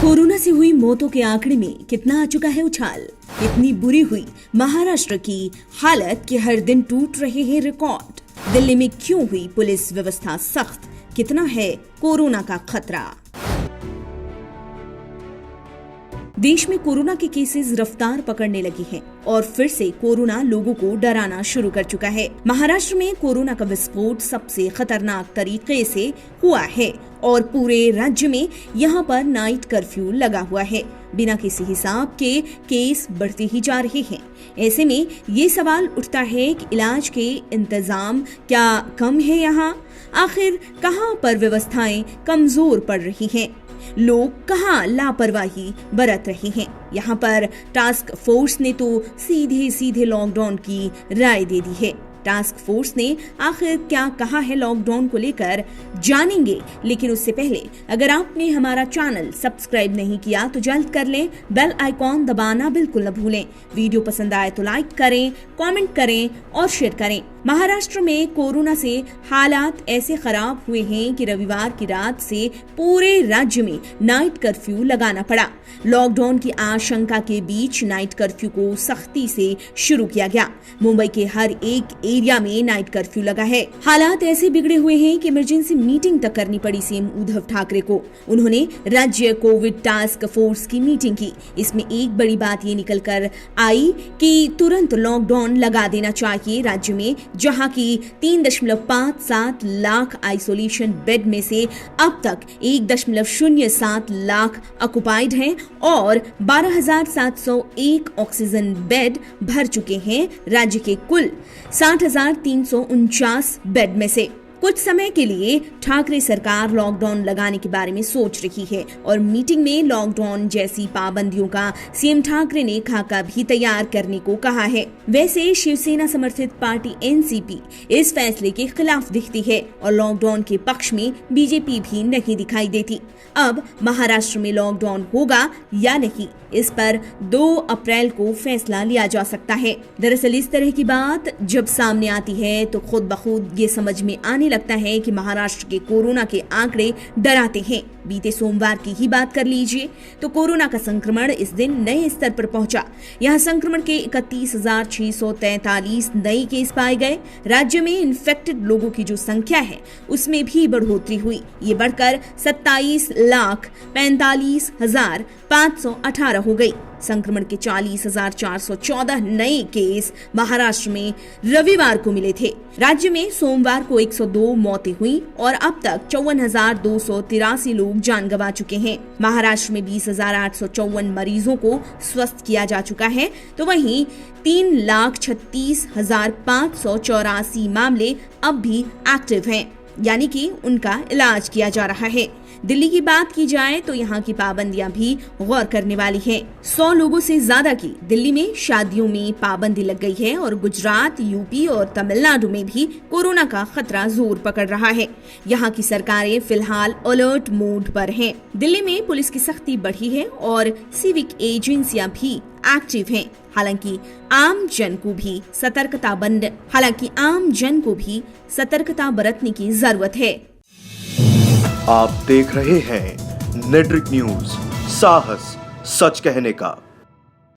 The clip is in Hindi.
कोरोना से हुई मौतों के आंकड़े में कितना आ चुका है उछाल। इतनी बुरी हुई महाराष्ट्र की हालत कि हर दिन टूट रहे हैं रिकॉर्ड। दिल्ली में क्यों हुई पुलिस व्यवस्था सख्त, कितना है कोरोना का खतरा। देश में कोरोना के केसेस रफ्तार पकड़ने लगी हैं और फिर से कोरोना लोगों को डराना शुरू कर चुका है। महाराष्ट्र में कोरोना का विस्फोट सबसे खतरनाक तरीके से हुआ है और पूरे राज्य में यहां पर नाइट कर्फ्यू लगा हुआ है। बिना किसी हिसाब के केस बढ़ते ही जा रहे हैं। ऐसे में ये सवाल उठता है कि इलाज के इंतजाम क्या कम है यहाँ? आखिर कहां पर व्यवस्थाएं कमजोर पड़ रही हैं? लोग कहां लापरवाही बरत रहे हैं? यहाँ पर टास्क फोर्स ने तो सीधे सीधे लॉकडाउन की राय दे दी है। टास्क फोर्स ने आखिर क्या कहा है लॉकडाउन को लेकर, जानेंगे। लेकिन उससे पहले अगर आपने हमारा चैनल सब्सक्राइब नहीं किया तो जल्द कर लें, बेल आइकॉन दबाना बिल्कुल न भूलें। वीडियो पसंद आए तो लाइक करें, कमेंट करें और शेयर करें। महाराष्ट्र में कोरोना से हालात ऐसे खराब हुए हैं कि रविवार की रात से पूरे राज्य में नाइट कर्फ्यू लगाना पड़ा। लॉकडाउन की आशंका के बीच नाइट कर्फ्यू को सख्ती से शुरू किया गया। मुंबई के हर एक एरिया में नाइट कर्फ्यू लगा है। हालात ऐसे बिगड़े हुए हैं कि इमरजेंसी मीटिंग तक करनी पड़ी सीएम उद्धव ठाकरे को। उन्होंने राज्य कोविड टास्क फोर्स की मीटिंग की। इसमें एक बड़ी बात ये निकल कर आई कि तुरंत लॉकडाउन लगा देना चाहिए राज्य में, जहां की 3.57 लाख आइसोलेशन बेड में से अब तक 1.07 लाख ऑक्युपाइड हैं और 12,701 ऑक्सीजन बेड भर चुके हैं राज्य के कुल 60,349 बेड में से। कुछ समय के लिए ठाकरे सरकार लॉकडाउन लगाने के बारे में सोच रही है और मीटिंग में लॉकडाउन जैसी पाबंदियों का सीएम ठाकरे ने खाका भी तैयार करने को कहा है। वैसे शिवसेना समर्थित पार्टी एनसीपी इस फैसले के खिलाफ दिखती है और लॉकडाउन के पक्ष में बीजेपी भी नहीं दिखाई देती। अब महाराष्ट्र में लॉकडाउन होगा या नहीं, इस पर 2 अप्रैल को फैसला लिया जा सकता है। दरअसल इस तरह की बात जब सामने आती है तो खुद ब खुद ये समझ में आने लगता है कि महाराष्ट्र के कोरोना के आंकड़े डराते हैं। बीते सोमवार की ही बात कर लीजिए तो कोरोना का संक्रमण इस दिन नए स्तर पर पहुंचा। यहां संक्रमण के 31,643 नए केस पाए गए। राज्य में इन्फेक्टेड लोगों की जो संख्या है उसमें भी बढ़ोतरी हुई। ये बढ़कर 27,45,518 हो गई। संक्रमण के 40,414 नए केस महाराष्ट्र में रविवार को मिले थे। राज्य में सोमवार को 102 मौतें हुई और अब तक 54,283 लोग जान गंवा चुके हैं। महाराष्ट्र में 20,854 मरीजों को स्वस्थ किया जा चुका है, तो वहीं 3,36,584 मामले अब भी एक्टिव हैं, यानी कि उनका इलाज किया जा रहा है। दिल्ली की बात की जाए तो यहाँ की पाबंदियां भी गौर करने वाली हैं। 100 लोगों से ज्यादा की दिल्ली में शादियों में पाबंदी लग गई है और गुजरात, यूपी और तमिलनाडु में भी कोरोना का खतरा जोर पकड़ रहा है। यहाँ की सरकारें फिलहाल अलर्ट मोड पर हैं। दिल्ली में पुलिस की सख्ती बढ़ी है और सिविक एजेंसियां भी एक्टिव हैं। हालांकि आम जन को भी सतर्कता बरतने की जरूरत है। आप देख रहे हैं नेट्रिक न्यूज, साहस सच कहने का।